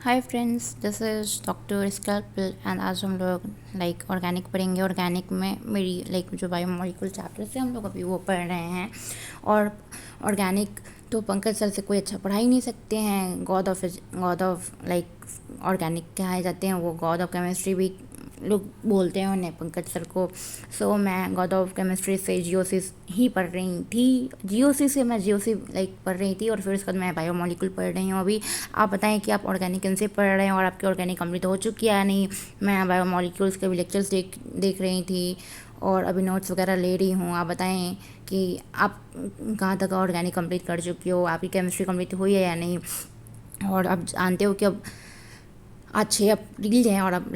Hi friends, this is doctor Scalpel and आज हम लोग ऑर्गेनिक पढ़ेंगे। ऑर्गेनिक में मेरी जो बायोमोलिकुल चैप्टर से हम लोग अभी वो पढ़ रहे हैं। और ऑर्गेनिक तो पंकज सर से कोई अच्छा पढ़ा ही नहीं सकते हैं। गॉड ऑफ ऑर्गेनिक कहे जाते हैं, वो गॉड ऑफ केमिस्ट्री भी लोग बोलते हैं उन्हें, पंकज सर को। सो मैं गॉड ऑफ केमिस्ट्री से जीओसी ही पढ़ रही थी। जीओसी से मैं जीओसी पढ़ रही थी और फिर उसके बाद मैं बायोमोलिकुल पढ़ रही हूँ अभी। आप बताएं कि आप ऑर्गेनिक इनसे पढ़ रहे हैं और आपकी ऑर्गेनिक कंप्लीट हो चुकी है या नहीं। मैं बायोमोलिकुल्स के भी लेक्चर्स देख रही थी और अभी नोट्स वगैरह ले रही हूँ। आप बताएं कि आप कहाँ तक ऑर्गेनिक कंप्लीट कर चुकी हो, आपकी केमिस्ट्री कंप्लीट हुई है या नहीं। और आप जानते हो कि अब आज 6 अप्रैल है और अब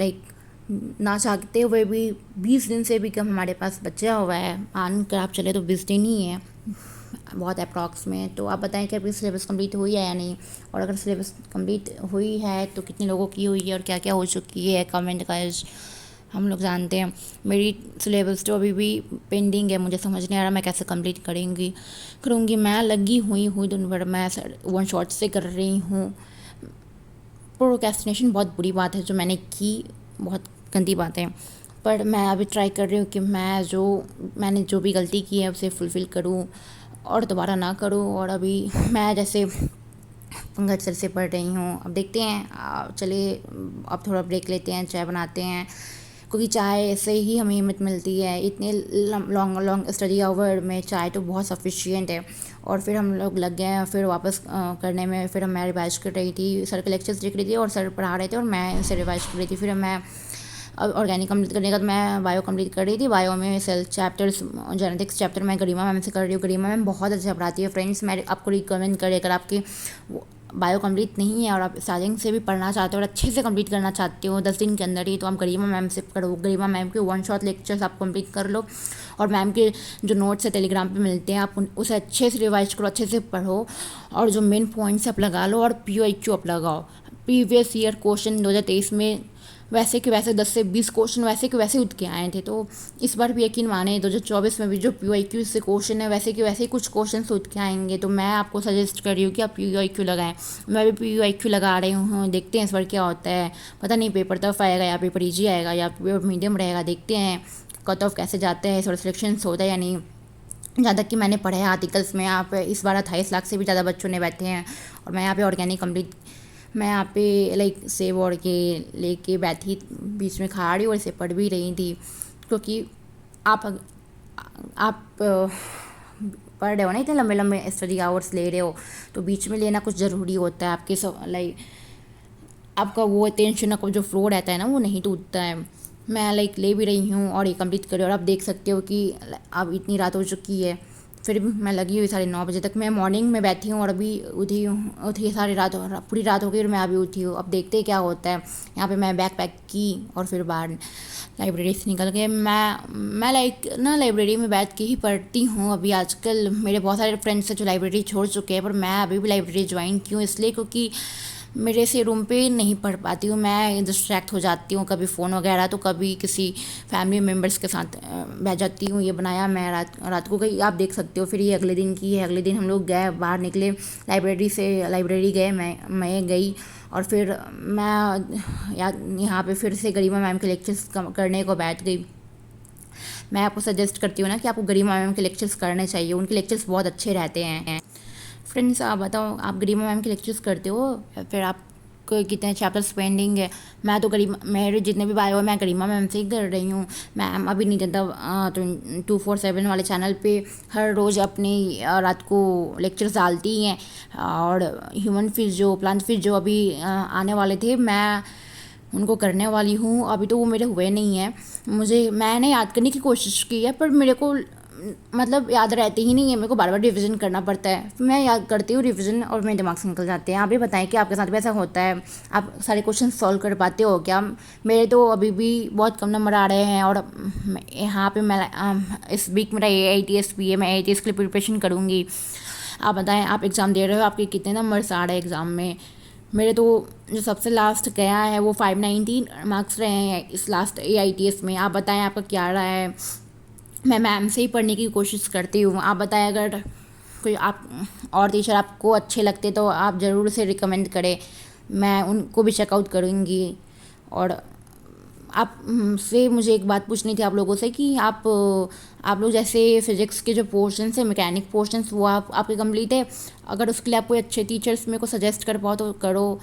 ना चाहते हुए भी 20 दिन से भी कम हमारे पास बचा हुआ है। मान कर आप चले तो 20 दिन ही है, बहुत अप्रॉक्स में। तो आप बताएं कि आपकी सिलेबस कंप्लीट हुई है या नहीं, और अगर सिलेबस कंप्लीट हुई है तो कितने लोगों की हुई है और क्या क्या हो चुकी है, कमेंट गाइस हम लोग जानते हैं। मेरी सिलेबस तो अभी भी पेंडिंग है, मुझे समझ नहीं आ रहा मैं कैसे कंप्लीट करूँगी। मैं लगी हुई हूँ दिन भर, मैं वन शॉट से कर रही हूँ। प्रोक्रेस्टिनेशन बहुत बुरी बात है जो मैंने की, बहुत गंदी बात है। पर मैं अभी ट्राई कर रही हूँ कि मैंने जो भी गलती की है उसे फुलफ़िल करूँ और दोबारा ना करूँ। और अभी मैं जैसे पंकज सर से पढ़ रही हूँ। अब देखते हैं, चलिए अब थोड़ा ब्रेक लेते हैं, चाय बनाते हैं, क्योंकि चाय से ही हमें हिम्मत मिलती है। इतने लॉन्ग स्टडी आवर में चाय तो बहुत सफिशिएंट है। और फिर हम लोग लग गए फिर वापस करने में। फिर मैं रिवाइज कर रही थी, सर के लेक्चर्स देख रही थी और सर पढ़ा रहे थे और मैं इसे रिवाइज कर रही थी। फिर मैं ऑर्गेनिक कंप्लीट करने के बाद मैं बायो कंप्लीट कर रही थी। बायो में सेल चैप्टर्स, जेनेटिक्स चैप्टर मैं गरिमा मैम से कर रही हूँ। गरिमा मैम बहुत अच्छा पढ़ाती है फ्रेंड्स। मैं आपको रिकमेंड करें, अगर आपकी बायो कंप्लीट नहीं है और आप स्टार्टिंग से भी पढ़ना चाहते हो और अच्छे से कंप्लीट करना चाहते हो 10 दिन के अंदर ही, तो आप गरिमा मैम से करो। गरिमा मैम के वन शॉट लेक्चर्स आप कंप्लीट कर लो और मैम के जो नोट्स है टेलीग्राम पे मिलते हैं, आप उसे अच्छे से रिवाइज करो, अच्छे से पढ़ो और जो मेन पॉइंट्स आप लगा लो और PYQ आप लगाओ। प्रीवियस ईयर क्वेश्चन 2023 में वैसे के वैसे 10 से 20 क्वेश्चन वैसे के वैसे उठ के आए थे। तो इस बार भी यकीन माने 2024 में भी जो PYQ से क्वेश्चन है वैसे के वैसे ही कुछ क्वेश्चन उठ के आएंगे। तो मैं आपको सजेस्ट कर रही हूँ कि आप PYQ लगाएं। मैं भी PYQ लगा रही हूँ, देखते हैं इस बार क्या होता है। पता नहीं पेपर टफ आएगा या पेपर ईजी आएगा या पेपर मीडियम रहेगा, देखते हैं कट ऑफ कैसे जाते हैं, और सिलेक्शन होता है या नहीं। जहाँ तक कि मैंने पढ़ा है आर्टिकल्स में, यहाँ पे इस बार 28 लाख से भी ज़्यादा बच्चों ने बैठे हैं। और मैं यहाँ पे ऑर्गेनिक कंप्लीट, मैं यहाँ पे सेब और के लेके बैठी, बीच में खा रही और इसे पढ़ भी रही थी। क्योंकि आप पढ़ रहे हो ना, इतने लंबे लंबे स्टडी आवर्स ले रहे हो, तो बीच में लेना कुछ ज़रूरी होता है। आपके आपका वो टेंशन का जो फ्लो रहता है ना, वो नहीं टूटता है। मैं ले भी रही हूँ और ये कंप्लीट कर रही हूँ। और आप देख सकते हो कि अब इतनी रात हो चुकी है, फिर भी मैं लगी हुई 9:30 बजे तक। मैं मॉर्निंग में बैठी हूँ और अभी उठी सारी रात, पूरी रात हो गई और मैं अभी उठी हूँ। अब देखते हैं क्या होता है। यहाँ पे मैं बैग पैक की और फिर बाहर लाइब्रेरी से निकल गए। मैं लाइब्रेरी में बैठ के ही पढ़ती हूँ अभी आजकल। मेरे बहुत सारे फ्रेंड्स हैं जो लाइब्रेरी छोड़ चुके हैं, पर मैं अभी भी लाइब्रेरी ज्वाइन की हूँ इसलिए क्योंकि मेरे से रूम पे नहीं पढ़ पाती हूँ, मैं डिस्ट्रैक्ट हो जाती हूँ, कभी फ़ोन वगैरह तो कभी किसी फैमिली मेम्बर्स के साथ बैठ जाती हूँ। ये बनाया मैं रात को गई, आप देख सकते हो। फिर ये अगले दिन की है। अगले दिन हम लोग गए, बाहर निकले, लाइब्रेरी गए, मैं गई और फिर मैं यहाँ पे फिर से गरिमा मैम के लेक्चर्स करने को बैठ गई। मैं आपको सजेस्ट करती हूँ ना कि आपको गरिमा मैम के लेक्चर्स करने चाहिए, उनके लेक्चर्स बहुत अच्छे रहते हैं। फ्रेंड्स, आप बताओ, आप गरिमा मैम के लेक्चर्स करते हो? फिर आप कितने चैप्टर्स पेंडिंग है? मैं तो मेरे जितने भी बायो है मैं गरिमा मैम से ही कर रही हूँ। मैम अभी नहीं जनता 247 वाले चैनल पे हर रोज़ अपनी रात को लेक्चर्स डालती हैं। और ह्यूमन फिज जो प्लांट फिज जो अभी आने वाले थे, मैं उनको करने वाली हूँ। अभी तो वो मेरे हुए नहीं हैं। मैंने याद करने की कोशिश की है, पर मेरे को याद रहते ही नहीं है। मेरे को बार बार रिवीजन करना पड़ता है। मैं याद करती हूँ रिवीजन और मेरे दिमाग से निकल जाते हैं। आप भी बताएं कि आपके साथ भी ऐसा होता है? आप सारे क्वेश्चन सॉल्व कर पाते हो क्या? मेरे तो अभी भी बहुत कम नंबर आ रहे हैं। और यहाँ पे मैं इस वीक मेरा AITS भी है, मैं AITS के लिए प्रिपरेशन करूँगी। आप बताएं, आप एग्ज़ाम दे रहे हो, आपके कितने नंबर्स आ रहे हैं एग्ज़ाम में? मेरे तो जो सबसे लास्ट गया है वो 590 मार्क्स रहे हैं इस लास्ट AITS में। आप बताएं आपका क्या रहा है? मैं मैम से ही पढ़ने की कोशिश करती हूँ। आप बताएं, अगर कोई आप और टीचर आपको अच्छे लगते तो आप ज़रूर से रिकमेंड करें। मैं उनको भी चेकआउट करूँगी। और आप से मुझे एक बात पूछनी थी आप लोगों से कि आप लोग जैसे फिज़िक्स के जो पोर्शंस है, मैकेनिक पोर्शंस, वो आपके कंप्लीट है? अगर उसके लिए आप कोई अच्छे टीचर्स मेरे को सजेस्ट कर पाओ तो करो।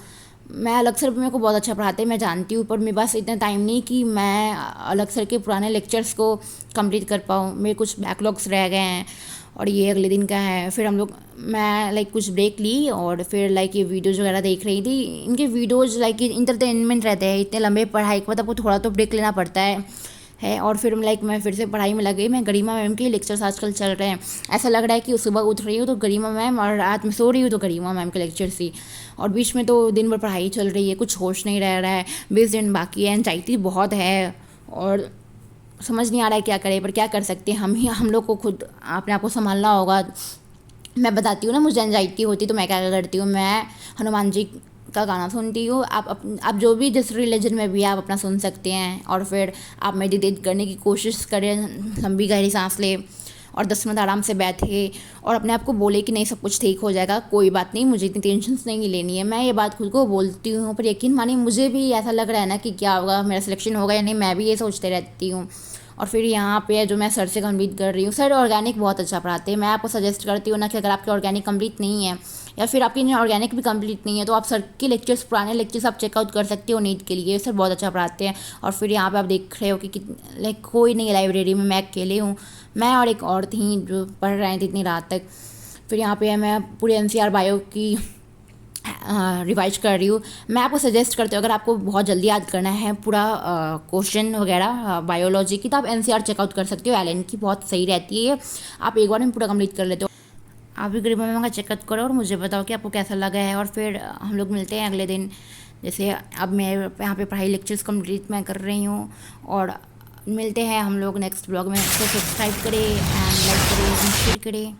मैं अलग सर भी मेरे को बहुत अच्छा पढ़ाते हैं, मैं जानती हूँ, पर मेरे पास इतना टाइम नहीं कि मैं अलग सर के पुराने लेक्चर्स को कंप्लीट कर पाऊँ। मेरे कुछ बैकलॉग्स रह गए हैं और ये अगले दिन का है। फिर मैं लाइक कुछ ब्रेक ली और फिर लाइक ये वीडियोज़ वगैरह देख रही थी। इनके वीडियोज़ लाइक इंटरटेनमेंट रहते हैं, इतने लंबे पढ़ाई के बाद आपको थोड़ा तो ब्रेक लेना पड़ता है। और फिर लाइक मैं फिर से पढ़ाई में लग गई। मैं गरिमा मैम के लेक्चर्स आजकल चल रहे हैं, ऐसा लग रहा है कि सुबह उठ रही हूँ तो गरिमा मैम, और रात में सो रही हूँ तो गरिमा मैम के लेक्चर्स ही, और बीच में तो दिन भर पढ़ाई चल रही है, कुछ होश नहीं रह रहा है, 20 दिन बाकी है, एंजाइटी बहुत है और समझ नहीं आ रहा है क्या करें। पर क्या कर सकते हैं, हम लोग को खुद अपने आप को संभालना होगा। मैं बताती हूँ ना, मुझे एंजाइटी होती तो मैं क्या करती हूँ, मैं हनुमान जी का गाना सुनती हूँ। आप जो भी जिस रिलीजन में भी आप अपना सुन सकते हैं, और फिर आप मेडिटेट करने की कोशिश करें, लंबी गहरी सांस लें और 10 मिनट आराम से बैठे और अपने आप को बोले कि नहीं सब कुछ ठीक हो जाएगा, कोई बात नहीं, मुझे इतनी टेंशन नहीं लेनी है। मैं ये बात खुद को बोलती हूँ, पर यकीन मानिए मुझे भी ऐसा लग रहा है ना कि क्या होगा, मेरा सिलेक्शन होगा या नहीं, मैं भी ये सोचते रहती हूँ। और फिर यहाँ पे जो मैं सर से कंप्लीट कर रही हूँ, सर ऑर्गेनिक बहुत अच्छा पढ़ाते हैं। मैं आपको सजेस्ट करती हूँ ना कि अगर आपके ऑर्गेनिक कंप्लीट नहीं है या फिर आपकी ऑर्गेनिक भी कंप्लीट नहीं है तो आप सर के लेक्चर्स, पुराने लेक्चर्स आप चेकआउट कर सकते हो नीट के लिए, सर बहुत अच्छा पढ़ाते हैं। और फिर यहाँ पे आप देख रहे हो कि लाइक कोई नहीं है लाइब्रेरी में, मैं अकेले हूँ, मैं और एक और थी जो पढ़ रहे थे इतनी रात तक। फिर यहाँ पे मैं पूरे NCR बायो की रिवाइज कर रही हूँ। मैं आपको सजेस्ट करती हूँ, अगर आपको बहुत जल्दी याद करना है पूरा क्वेश्चन वगैरह बायोलॉजी की, तो आप NCR चेकआउट कर सकते हो, एलन की बहुत सही रहती है, आप एक बार में पूरा कंप्लीट कर लेते हो। आप भी गरिमा मैम का चेकआउट करो और मुझे बताओ कि आपको कैसा लगा है। और फिर हम लोग मिलते हैं अगले दिन। जैसे अब मैं यहाँ पे पढ़ाई लेक्चर्स कंप्लीट मैं कर रही हूँ, और मिलते हैं हम लोग नेक्स्ट ब्लॉग में। तो सब्सक्राइब करें एंड लाइक करें, शेयर करें।